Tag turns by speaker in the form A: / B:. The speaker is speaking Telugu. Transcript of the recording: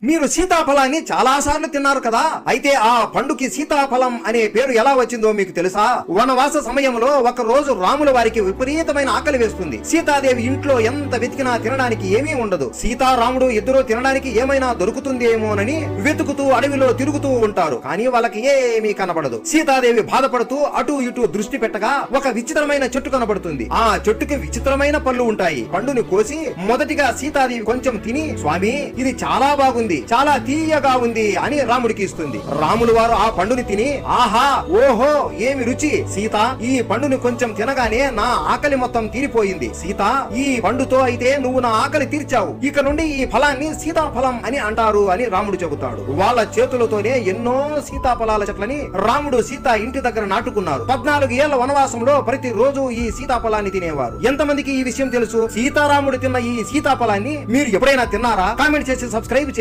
A: మీరు సీతాఫలాన్ని చాలా సార్లు తిన్నారు కదా, అయితే ఆ పండుకి సీతాఫలం అనే పేరు ఎలా వచ్చిందో మీకు తెలుసా? వనవాస సమయంలో ఒక రోజు రాముల వారికి విపరీతమైన ఆకలి వేస్తుంది. సీతాదేవి ఇంట్లో ఎంత వెతికినా తినడానికి ఏమీ ఉండదు. సీతారాముడు ఇద్దరు తినడానికి ఏమైనా దొరుకుతుందేమోనని వెతుకుతూ అడవిలో తిరుగుతూ ఉంటారు. కానీ వాళ్ళకి ఏమీ కనబడదు. సీతాదేవి బాధపడుతూ అటు ఇటు దృష్టి పెట్టగా ఒక విచిత్రమైన చెట్టు కనబడుతుంది. ఆ చెట్టుకి విచిత్రమైన పళ్ళు ఉంటాయి. పండుని కోసి మొదటిగా సీతాదేవి కొంచెం తిని, స్వామి ఇది చాలా బాగుంది, చాలా తీయగా ఉంది అని రాముడికి ఇస్తుంది. రాములు వారు ఆ పండుని తిని, ఆహా ఓహో ఏమి రుచి, సీత ఈ పండుని కొంచెం తినగానే నా ఆకలి మొత్తం తీరిపోయింది. సీత ఈ పండుతో అయితే నువ్వు నా ఆకలి తీర్చావు, ఇక నుండి ఈ ఫలాన్ని సీతాఫలం అని అంటారు అని రాముడు చెబుతాడు. వాళ్ళ చేతులతోనే ఎన్నో సీతాఫలాల చెట్లని రాముడు సీత ఇంటి దగ్గర నాటుకున్నారు. 14 ఏళ్ల వనవాసంలో ప్రతి రోజు ఈ సీతాఫలాన్ని తినేవారు. ఎంతమందికి ఈ విషయం తెలుసు? సీతారాముడు తిన్న ఈ సీతాఫలాన్ని మీరు ఎప్పుడైనా తిన్నారా? కామెంట్ చేసి సబ్స్క్రైబ్ చేయండి.